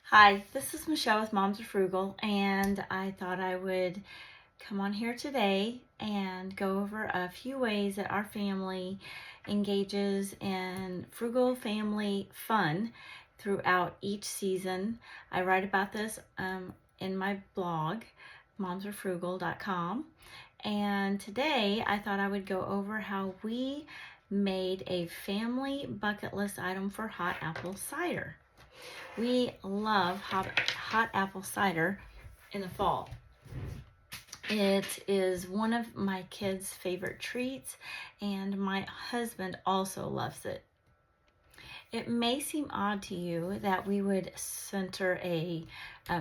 Hi, this is Michelle with Moms Are Frugal, and I thought I would come on here today and go over a few ways that our family engages in frugal family fun throughout each season. I write about this in my blog, momsarefrugal.com, and today I thought I would go over how we made a family bucket list item for hot apple cider. We love hot apple cider in the fall. It is one of my kids' favorite treats, and my husband also loves it. It may seem odd to you that we would center a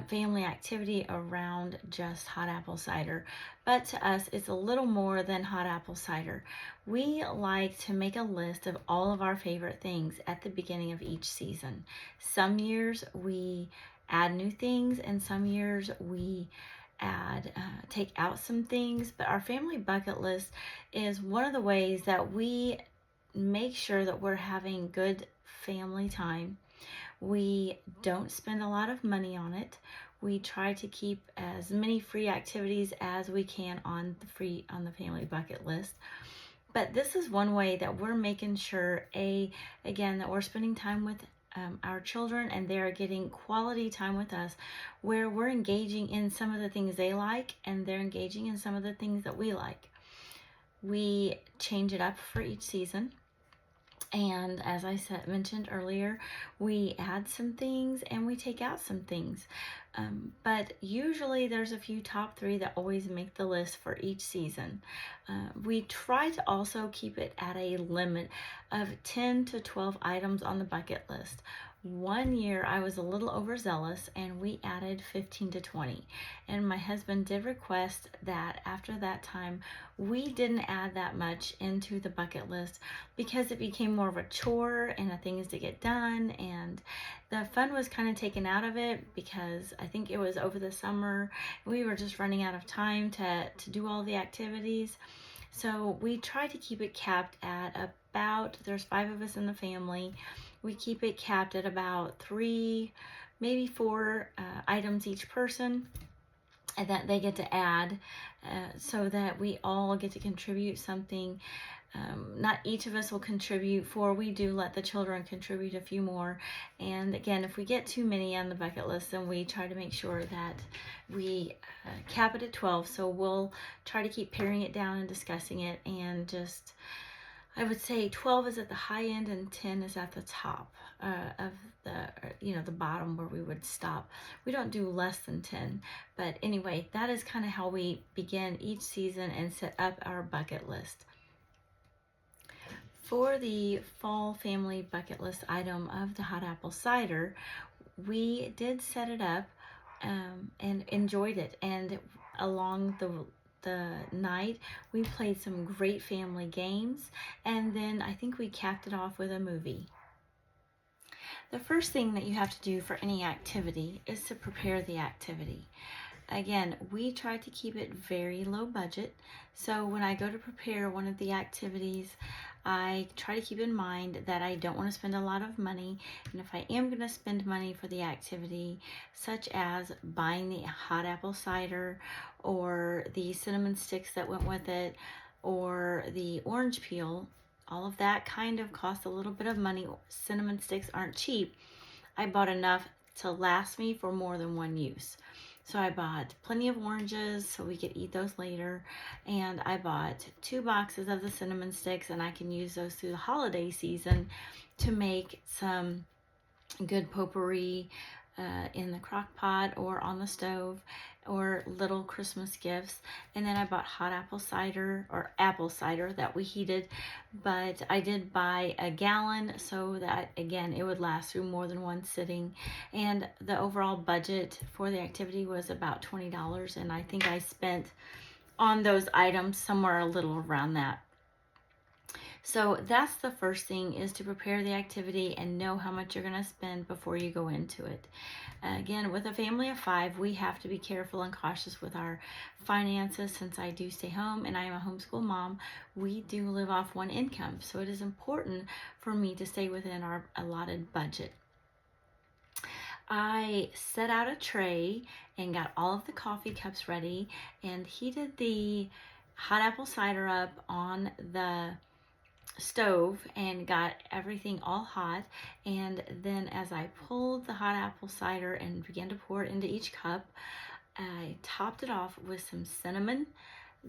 family activity around just hot apple cider, but to us it's a little more than hot apple cider. We like to make a list of all of our favorite things at the beginning of each season. Some years we add new things, and some years we take out some things, but our family bucket list is one of the ways that we make sure that we're having good family time. We don't spend a lot of money on it. We try to keep as many free activities as we can on the family bucket list. But this is one way that we're making sure again that we're spending time with our children, and they're getting quality time with us, where we're engaging in some of the things they like and they're engaging in some of the things that we like. We change it up for each season. And as I mentioned earlier, we add some things and we take out some things. But usually there's a few top three that always make the list for each season. We try to also keep it at a limit of 10 to 12 items on the bucket list. One year I was a little overzealous and we added 15 to 20. And my husband did request that after that time we didn't add that much into the bucket list because it became more of a chore and a things to get done, and the fun was kind of taken out of it because I think it was over the summer. We were just running out of time to do all the activities. So we try to keep it capped at about, there's 5 of us in the family. We keep it capped at about 3, maybe 4 items each person, and that they get to add so that we all get to contribute something. Not each of us will contribute 4. We do let the children contribute a few more. And again, if we get too many on the bucket list, then we try to make sure that we cap it at 12. So we'll try to keep paring it down and discussing it. And just, I would say 12 is at the high end and 10 is at the top of the bottom where we would stop. We don't do less than 10. But anyway, that is kind of how we begin each season and set up our bucket list. For the fall family bucket list item of the hot apple cider, we did set it up and enjoyed it. And along the night, we played some great family games, and then I think we capped it off with a movie. The first thing that you have to do for any activity is to prepare the activity. Again, we try to keep it very low budget. So when I go to prepare one of the activities, I try to keep in mind that I don't want to spend a lot of money. And if I am going to spend money for the activity, such as buying the hot apple cider or the cinnamon sticks that went with it or the orange peel, all of that kind of costs a little bit of money. Cinnamon sticks aren't cheap. I bought enough to last me for more than one use. So I bought plenty of oranges so we could eat those later, and I bought 2 boxes of the cinnamon sticks, and I can use those through the holiday season to make some good potpourri in the crock pot or on the stove, or little Christmas gifts. And then I bought hot apple cider, or apple cider that we heated, but I did buy a gallon so that again it would last through more than one sitting. And the overall budget for the activity was about $20, and I think I spent on those items somewhere a little around that. So that's the first thing, is to prepare the activity and know how much you're going to spend before you go into it. Again, with a family of 5, we have to be careful and cautious with our finances. Since I do stay home and I am a homeschool mom, we do live off one income. So it is important for me to stay within our allotted budget. I set out a tray and got all of the coffee cups ready and heated the hot apple cider up on the stove and got everything all hot. And then as I pulled the hot apple cider and began to pour it into each cup, I topped it off with some cinnamon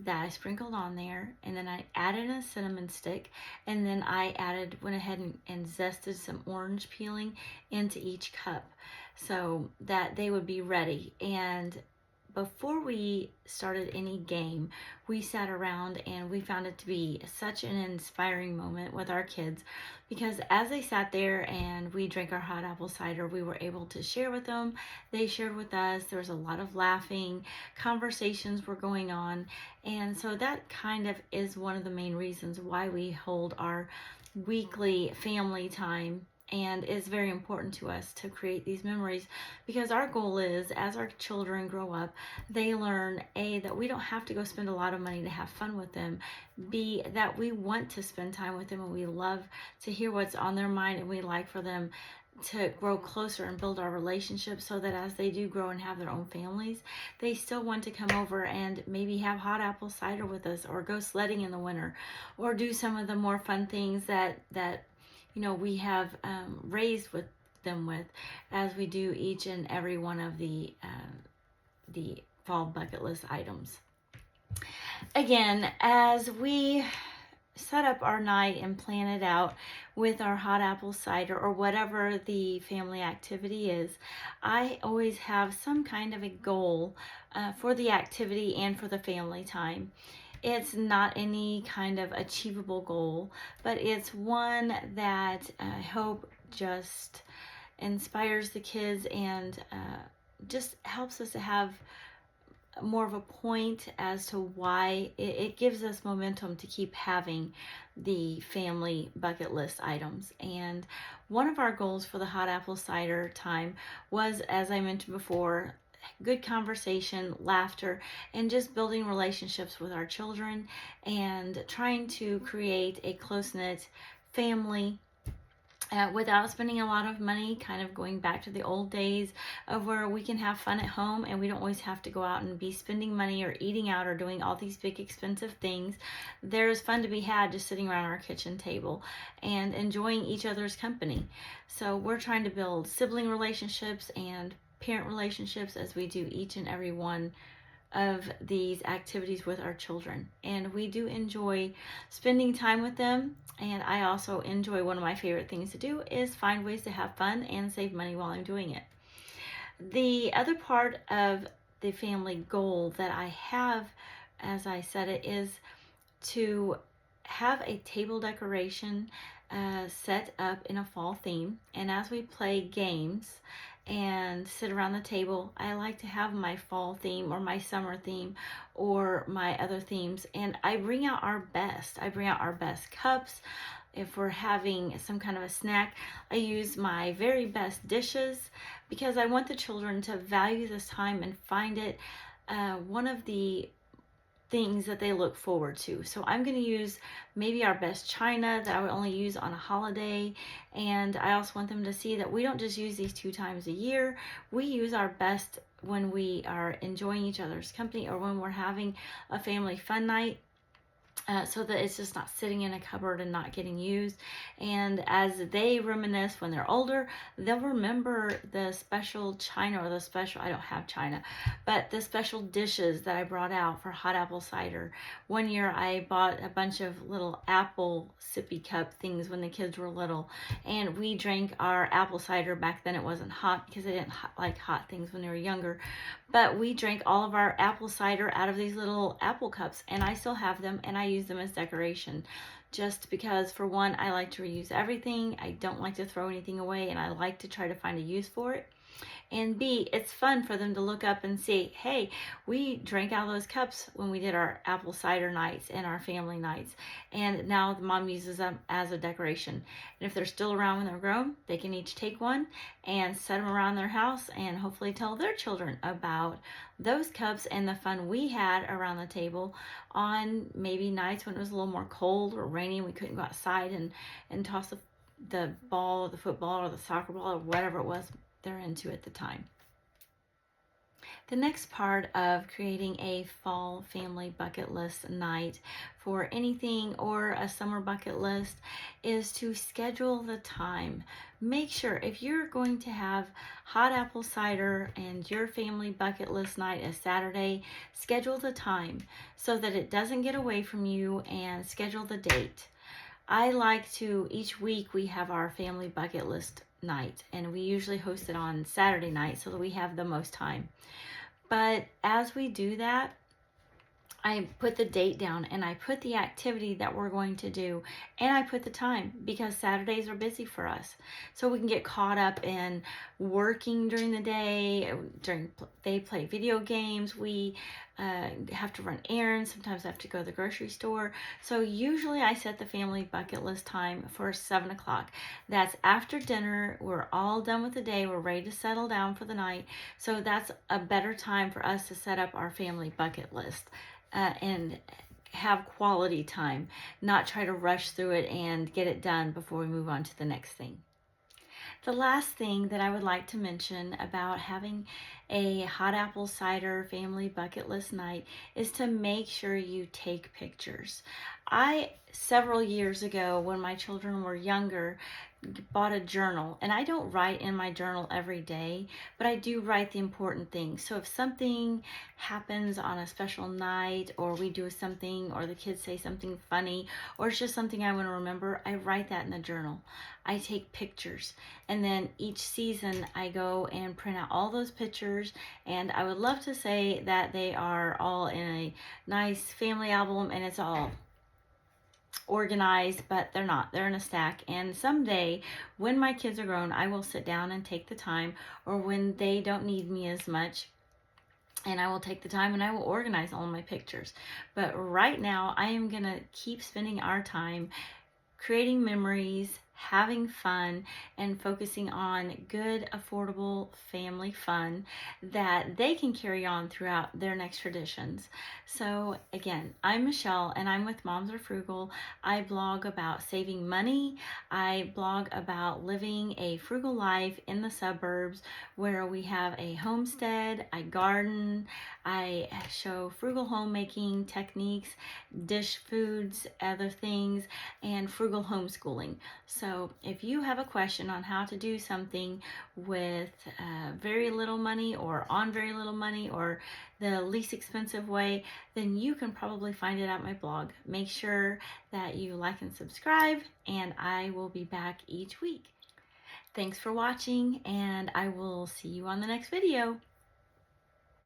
that I sprinkled on there, and then I added a cinnamon stick, and then went ahead and zested some orange peeling into each cup so that they would be ready. And before we started any game, we sat around and we found it to be such an inspiring moment with our kids, because as they sat there and we drank our hot apple cider, we were able to share with them. They shared with us. There was a lot of laughing, conversations were going on. And so that kind of is one of the main reasons why we hold our weekly family time, and it's very important to us to create these memories, because our goal is, as our children grow up, they learn A, that we don't have to go spend a lot of money to have fun with them, B, that we want to spend time with them and we love to hear what's on their mind, and we like for them to grow closer and build our relationship, so that as they do grow and have their own families, they still want to come over and maybe have hot apple cider with us, or go sledding in the winter, or do some of the more fun things that we have raised with them with, as we do each and every one of the fall bucket list items. Again, as we set up our night and plan it out with our hot apple cider or whatever the family activity is, I always have some kind of a goal for the activity and for the family time. It's not any kind of achievable goal, but it's one that I hope just inspires the kids and just helps us to have more of a point as to why it gives us momentum to keep having the family bucket list items. And one of our goals for the hot apple cider time was, as I mentioned before, good conversation, laughter, and just building relationships with our children and trying to create a close-knit family without spending a lot of money, kind of going back to the old days of where we can have fun at home and we don't always have to go out and be spending money or eating out or doing all these big expensive things. There's fun to be had just sitting around our kitchen table and enjoying each other's company. So we're trying to build sibling relationships and parent relationships as we do each and every one of these activities with our children. And we do enjoy spending time with them. And I also enjoy, one of my favorite things to do is find ways to have fun and save money while I'm doing it. The other part of the family goal that I have, as I said it, is to have a table decoration set up in a fall theme. And as we play games and sit around the table, I like to have my fall theme or my summer theme or my other themes, and I bring out our best. I bring out our best cups. If we're having some kind of a snack, I use my very best dishes, because I want the children to value this time and find it one of the things that they look forward to. So I'm going to use maybe our best china that I would only use on a holiday. And I also want them to see that we don't just use these 2 times a year. We use our best when we are enjoying each other's company or when we're having a family fun night. So that it's just not sitting in a cupboard and not getting used. And as they reminisce when they're older, they'll remember the special china or I don't have china, but the special dishes that I brought out for hot apple cider. One year I bought a bunch of little apple sippy cup things when the kids were little, and we drank our apple cider. Back then it wasn't hot because they didn't like hot things when they were younger, but we drank all of our apple cider out of these little apple cups, and I still have them, and I use them as decoration, just because, for one, I like to reuse everything. I don't like to throw anything away, and I like to try to find a use for it. And B, it's fun for them to look up and see, hey, we drank out of those cups when we did our apple cider nights and our family nights. And now the mom uses them as a decoration. And if they're still around when they're grown, they can each take one and set them around their house and hopefully tell their children about those cups and the fun we had around the table on maybe nights when it was a little more cold or rainy and we couldn't go outside and toss the ball or the football or the soccer ball or whatever it was they're into at the time. The next part of creating a fall family bucket list night for anything or a summer bucket list is to schedule the time. Make sure if you're going to have hot apple cider and your family bucket list night is Saturday, schedule the time so that it doesn't get away from you, and schedule the date. I like to, each week we have our family bucket list night, and we usually host it on Saturday night so that we have the most time. But as we do that, I put the date down and I put the activity that we're going to do, and I put the time, because Saturdays are busy for us. So we can get caught up in working during the day. They play video games. We have to run errands. Sometimes I have to go to the grocery store. So usually I set the family bucket list time for 7 o'clock. That's after dinner. We're all done with the day. We're ready to settle down for the night. So that's a better time for us to set up our family bucket list. And have quality time, not try to rush through it and get it done before we move on to the next thing. The last thing that I would like to mention about having a hot apple cider family bucket list night is to make sure you take pictures. Several years ago, when my children were younger, bought a journal, and I don't write in my journal every day, but I do write the important things. So if something happens on a special night, or we do something, or the kids say something funny, or it's just something I want to remember, I write that in the journal. I take pictures, and then each season I go and print out all those pictures, and I would love to say that they are all in a nice family album and it's all organized, but they're not. They're in a stack, and someday when my kids are grown, I will sit down and take the time, or when they don't need me as much, and I will take the time and I will organize all my pictures. But right now I am gonna keep spending our time creating memories, having fun, and focusing on good, affordable family fun that they can carry on throughout their next traditions. So again, I'm Michelle, and I'm with Moms Are Frugal. I blog about saving money. I blog about living a frugal life in the suburbs, where we have a homestead, I garden, I show frugal homemaking techniques, dish foods, other things, and frugal homeschooling. So if you have a question on how to do something with very little money, or on very little money, or the least expensive way, then you can probably find it at my blog. Make sure that you like and subscribe, and I will be back each week. Thanks for watching, and I will see you on the next video.